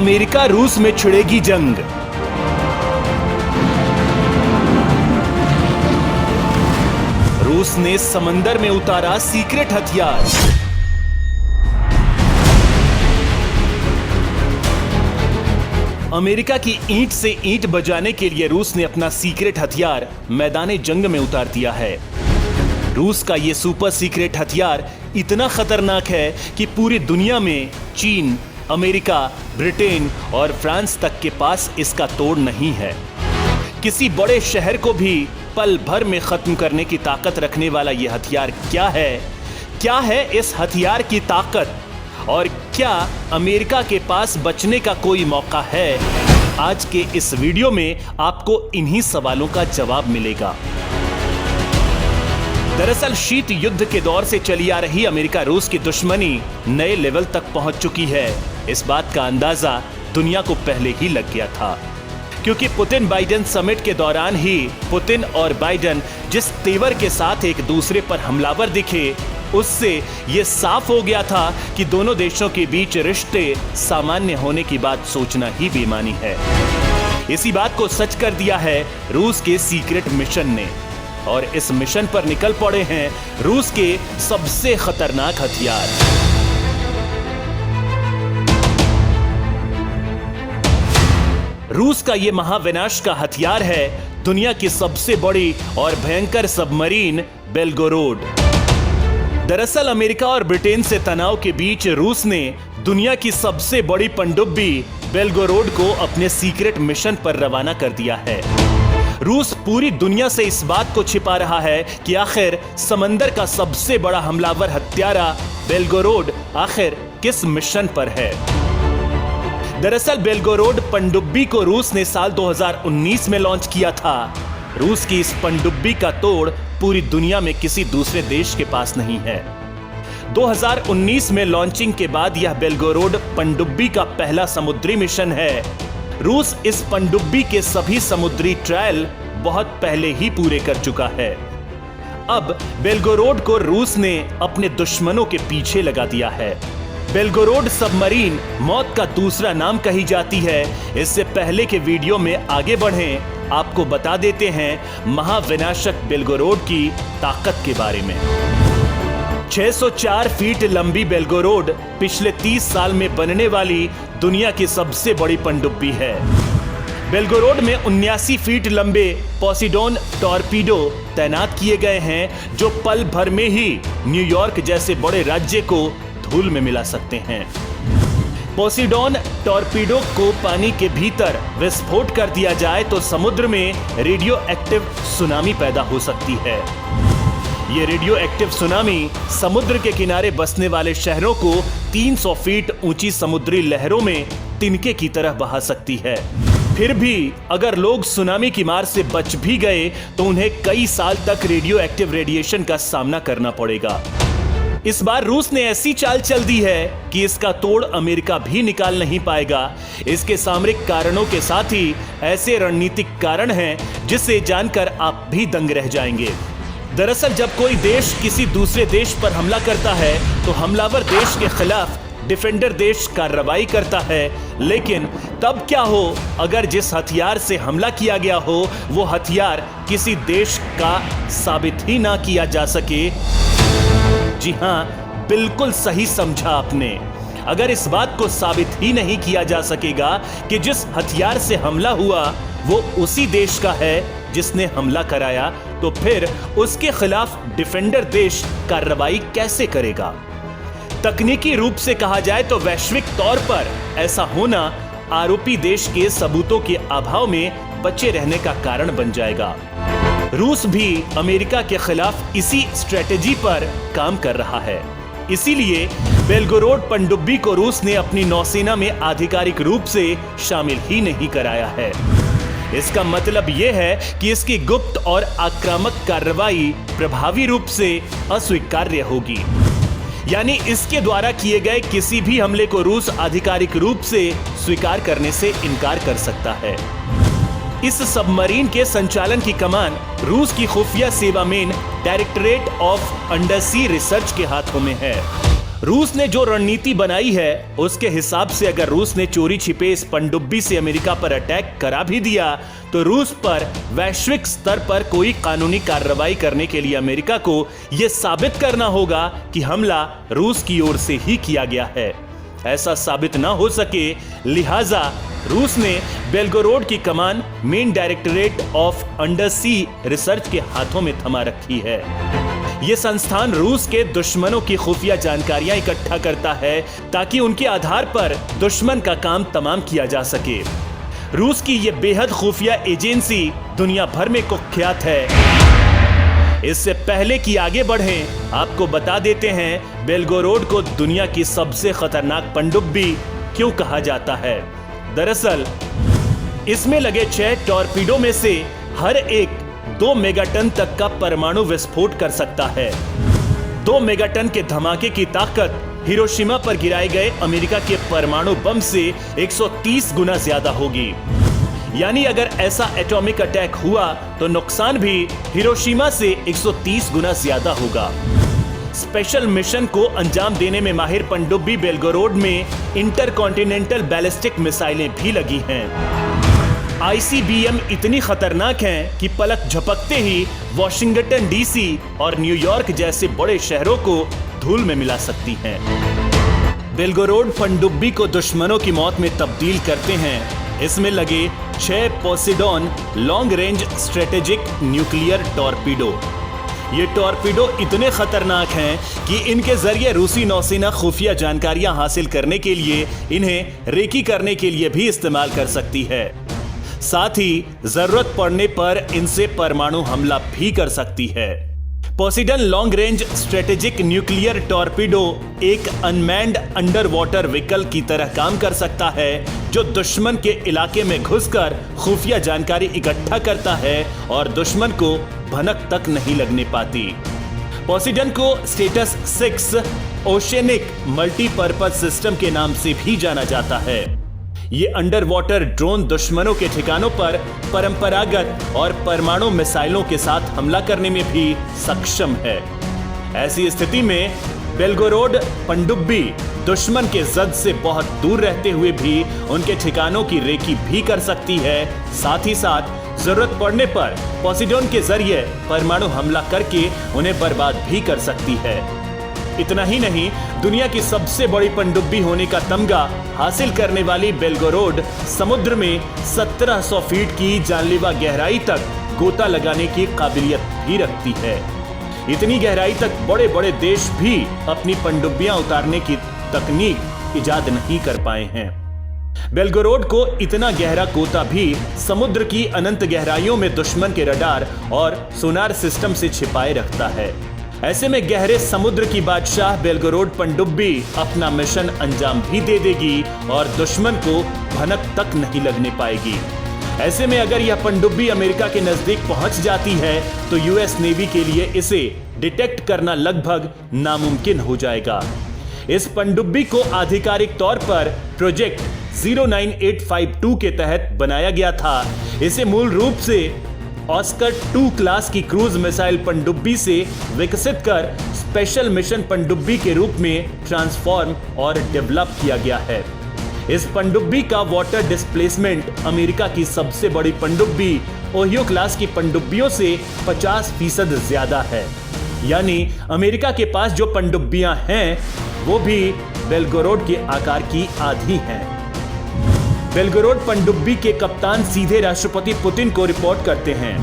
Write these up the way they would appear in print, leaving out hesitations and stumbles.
America रूस में छिड़ेगी जंग। रूस ने समंदर में उतारा सीक्रेट हथियार। अमेरिका की ईंट से ईंट बजाने के लिए रूस ने अपना सीक्रेट हथियार मैदान जंग में उतार दिया है। रूस का यह सुपर सीक्रेट हथियार इतना खतरनाक है कि पूरी दुनिया में चीन, अमेरिका, ब्रिटेन और फ्रांस तक के पास इसका तोड़ नहीं है। किसी बड़े शहर को भी पल भर में खत्म करने की ताकत रखने वाला यह हथियार क्या है? क्या है इस हथियार की ताकत और क्या अमेरिका के पास बचने का कोई मौका है? आज के इस वीडियो में आपको इन्हीं सवालों का जवाब मिलेगा। दरअसल शीत युद्ध के दौर से चली आ रही अमेरिका रूस की दुश्मनी नए लेवल तक पहुंच चुकी है। इस बात का अंदाजा दुनिया को पहले ही लग गया था, क्योंकि पुतिन बाइडेन समिट के दौरान ही पुतिन और बाइडेन जिस तेवर के साथ एक दूसरे पर हमलावर दिखे, उससे यह साफ हो गया था कि दोनों देशों के बीच रिश्ते सामान्य होने की बात सोचना ही बेमानी है। इसी बात को सच कर दिया है रूस के सीक्रेट मिशन ने, और इस मिशन पर निकल पड़े हैं रूस के सबसे खतरनाक हथियार। रूस का यह महाविनाश का हथियार है दुनिया की सबसे बड़ी और भयंकर सबमरीन बेलगोरोड। दरअसल अमेरिका और ब्रिटेन से तनाव के बीच रूस ने दुनिया की सबसे बड़ी पनडुब्बी बेलगोरोड को अपने सीक्रेट मिशन पर रवाना कर दिया है। रूस पूरी दुनिया से इस बात को छिपा रहा है कि आखिर समंदर का सबसे बड़ा हमलावर हत्यारा बेलगोरोड आखिर किस मिशन पर है। दरअसल बेलगोरोड पनडुब्बी को रूस ने साल 2019 में लॉन्च किया था। रूस की इस पनडुब्बी का तोड़ पूरी दुनिया में किसी दूसरे देश के पास नहीं है। 2019 में लॉन्चिंग के बाद यह बेलगोरोड पनडुब्बी का पहला समुद्री मिशन है। रूस इस पनडुब्बी के सभी समुद्री ट्रायल बहुत पहले ही पूरे कर चुका है। अब बेलगोरोड को रूस ने अपने दुश्मनों के पीछे लगा दिया है। बेलगोरोड सबमरीन मौत का दूसरा नाम कही जाती है। इससे पहले के वीडियो में आगे बढ़ें, आपको बता देते हैं महाविनाशक बेलगोरोड की ताकत के बारे में। 604 फीट लंबी बेलगोरोड पिछले 30 साल में बनने वाली दुनिया की सबसे बड़ी पनडुब्बी है। बेलगोरोड में 79 फीट लंबे पोसिडोन टॉर्पीडो तैनात किए गए हैं, जो पल भर में ही न्यूयॉर्क जैसे बड़े राज्य को धूल में मिला सकते हैं। पोसिडोन टॉर्पीडो को पानी के भीतर विस्फोट कर दिया जाए तो समुद्र में रेडियो एक्टिव सुनामी पैदा हो सकती है। यह रेडियो एक्टिव सुनामी समुद्र के किनारे बसने वाले शहरों को 300 फीट ऊंची समुद्री लहरों में तिनके की तरह बहा सकती है। फिर भी अगर लोग सुनामी की मार से बच भी गए तो उन्हें कई साल तक रेडियो एक्टिव रेडिएशन का सामना करना पड़ेगा। इस बार रूस ने ऐसी चाल चल दी है कि इसका तोड़ अमेरिका भी निकाल नहीं पाएगा। इसके सामरिक कारणों के साथ ही ऐसे रणनीतिक कारण हैं जिसे जानकर आप भी दंग रह जाएंगे। दरअसल जब कोई देश किसी दूसरे देश पर हमला करता है तो हमलावर देश के खिलाफ डिफेंडर देश कार्रवाई करता है, लेकिन तब क्या हो अगर जिस हथियार से हमला किया गया हो वो हथियार किसी देश का साबित ही ना किया जा सके। जी हां, बिल्कुल सही समझा आपने। अगर इस बात को साबित ही नहीं किया जा सकेगा कि जिस हथियार से हमला हुआ वो उसी देश का है जिसने हमला कराया, तो फिर उसके खिलाफ डिफेंडर देश कार्रवाई कैसे करेगा? तकनीकी रूप से कहा जाए तो वैश्विक तौर पर ऐसा होना आरोपी देश के सबूतों के अभाव में बचे रहने का कारण बन जाएगा। रूस भी अमेरिका के खिलाफ इसी स्ट्रेटेजी पर काम कर रहा है। इसीलिए बेलगोरोड पनडुब्बी को रूस ने अपनी नौसेना में आधिकारिक रूप से शामिल ही नहीं कराया है। इसका मतलब यह है कि इसकी गुप्त और आक्रामक कार्रवाई प्रभावी रूप से अस्वीकार्य होगी, यानी इसके द्वारा किए गए किसी भी हमले को रूस आधिकारिक रूप से स्वीकार करने से इनकार कर सकता है। इस सबमरीन के संचालन की कमान रूस की खुफिया सेवा main directorate of undersea research के हाथों में है। रूस ने जो रणनीति बनाई है उसके हिसाब से अगर रूस ने चोरी छिपे इस पनडुब्बी से अमेरिका पर अटैक करा भी दिया तो रूस पर वैश्विक स्तर पर कोई कानूनी कार्रवाई करने के लिए अमेरिका को यह साबित करना होगा कि हमला रूस की ओर से ही किया गया है। ऐसा साबित ना हो सके लिहाजा रूस ने बेलगोरोड की कमान main directorate of undersea research के हाथों में थमा रखी है। यह संस्थान रूस के दुश्मनों की खुफिया जानकारियां इकट्ठा करता है ताकि उनके आधार पर दुश्मन का काम तमाम किया जा सके। रूस की यह बेहद खुफिया एजेंसी दुनिया भर में कुख्यात है। इससे पहले कि आगे बढ़ें, आपको बता देते हैं बेलगोरोड को दुनिया की सबसे खतरनाक पनडुब्बी क्यों कहा जाता है। दरअसल इसमें लगे 6 टॉर्पीडो में से हर एक 2 मेगाटन तक का परमाणु विस्फोट कर सकता है। 2 मेगाटन के धमाके की ताकत हिरोशिमा पर गिराए गए अमेरिका के परमाणु बम से 130 गुना ज्यादा होगी। यानी अगर ऐसा एटॉमिक अटैक हुआ तो नुकसान भी हिरोशिमा से 130 गुना ज्यादा होगा। स्पेशल मिशन को अंजाम देने में माहिर पनडुब्बी बेलगोरोड में इंटरकॉन्टिनेंटल बैलिस्टिक मिसाइलें भी लगी हैं। ICBM इतनी खतरनाक हैं कि पलक झपकते ही वॉशिंगटन डीसी और न्यूयॉर्क जैसे बड़े शहरों को धूल में मिला सकती हैं। बेलगोरोड पनडुब्बी को दुश्मनों की मौत में तब्दील करते हैं। इसमें लगे 6 पोसेडॉन long range strategic nuclear torpedo. ये टॉर्पीडो इतने खतरनाक हैं कि इनके जरिए रूसी नौसेना खुफिया जानकारियां हासिल करने के लिए इन्हें रेकी करने के लिए भी इस्तेमाल कर सकती है। साथ ही जरूरत पड़ने पर इनसे परमाणु हमला भी कर सकती है। Poseidon long range strategic nuclear torpedo एक अनमैन्ड अंडर वाटर व्हीकल की तरह काम कर सकता है जो दुश्मन के इलाके में घुसकर खुफिया जानकारी इकट्ठा करता है और दुश्मन को भनक तक नहीं लगने पाती। पोसेडन को स्टेटस 6 ओशियनिक मल्टीपर्पज सिस्टम के नाम से भी जाना जाता है। ये अंडर वाटर ड्रोन दुश्मनों के ठिकानों पर परंपरागत और परमाणु मिसाइलों के साथ हमला करने में भी सक्षम है। ऐसी स्थिति में बेलगोरोड पनडुब्बी दुश्मन के जद से बहुत दूर रहते हुए भी उनके ठिकानों की रेकी भी कर सकती है। साथ ही साथ जरूरत पड़ने पर पोसेडॉन के जरिए परमाणु हमला करके उन्हें बर्बाद भी कर सकती है। इतना ही नहीं, दुनिया की सबसे बड़ी पनडुब्बी होने का तमगा हासिल करने वाली बेलगोरोड समुद्र में 1700 फीट की जानलेवा गहराई तक गोता लगाने की काबिलियत भी रखती है। इतनी गहराई तक बड़े बड़े देश भी अपनी पनडुब्बियां उतारने की तकनीक इजाद नहीं कर पाए हैं। बेलगोरोड को इतना गहरा गोता भी समुद्र की अनंत गहराइयों में दुश्मन के रडार और सोनार सिस्टम से छिपाए रखता है। ऐसे में गहरे समुद्र की बादशाह बेलगोरोड पनडुब्बी अपना मिशन अंजाम भी दे देगी और दुश्मन को भनक तक नहीं लगने पाएगी। ऐसे में अगर यह पनडुब्बी अमेरिका के नजदीक पहुंच जाती है तो यूएस नेवी के लिए इसे डिटेक्ट करना लगभग नामुमकिन हो जाएगा। इस पनडुब्बी को आधिकारिक तौर पर प्रोजेक्ट 09852 के तहत बनाया गया था। इसे मूल रूप से ऑस्कर 2 क्लास की क्रूज मिसाइल पनडुब्बी से विकसित कर स्पेशल मिशन पनडुब्बी के रूप में ट्रांसफॉर्म और डेवलप किया गया है। इस पनडुब्बी का वाटर डिस्प्लेसमेंट अमेरिका की सबसे बड़ी पनडुब्बी ओहियो क्लास की पनडुब्बियों से 50% ज्यादा है। यानी अमेरिका के पास जो पनडुब्बियां हैं वो भी बेलगोरोड के आकार की आधी हैं। बेलगोरोड पनडुब्बी के कप्तान सीधे राष्ट्रपति पुतिन को रिपोर्ट करते हैं।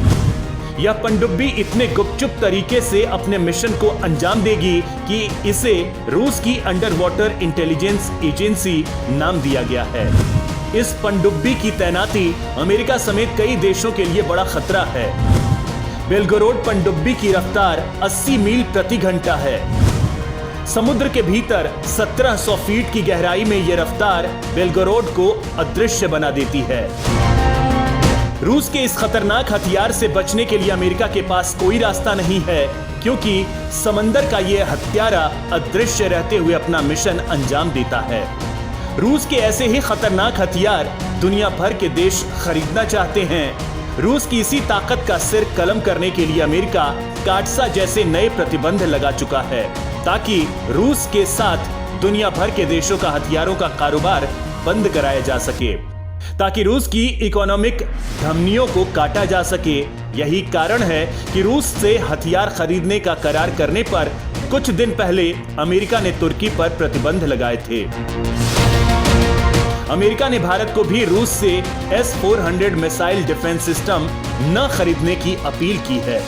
यह पनडुब्बी इतने गुपचुप तरीके से अपने मिशन को अंजाम देगी कि इसे रूस की अंडर वाटर इंटेलिजेंस एजेंसी नाम दिया गया है। इस पनडुब्बी की तैनाती अमेरिका समेत कई देशों के लिए बड़ा खतरा है। बेलगोरोड पनडुब्बी की रफ्तार 80 मील प्रति घंटा है। समुद्र के भीतर 1700 फीट की गहराई में यह रफ्तार बेलगोरोड को अदृश्य बना देती है। रूस के इस खतरनाक हथियार से बचने के लिए अमेरिका के पास कोई रास्ता नहीं है, क्योंकि समंदर का यह हत्यारा अदृश्य रहते हुए अपना मिशन अंजाम देता है। रूस के ऐसे ही खतरनाक हथियार दुनिया भर के देश खरीदना चाहते हैं। रूस की इसी ताकत का सिर कलम करने के लिए अमेरिका काटसा जैसे नए प्रतिबंध लगा चुका है, ताकि रूस के साथ दुनिया भर के देशों का हथियारों का कारोबार बंद कराया जा सके, ताकि रूस की इकोनॉमिक धमनियों को काटा जा सके। यही कारण है कि रूस से हथियार खरीदने का करार करने पर कुछ दिन पहले अमेरिका ने तुर्की पर प्रतिबंध लगाए थे। अमेरिका ने भारत को भी रूस से S-400 मिसाइल डिफेंस सिस्टम न खरीदने की अपील की है।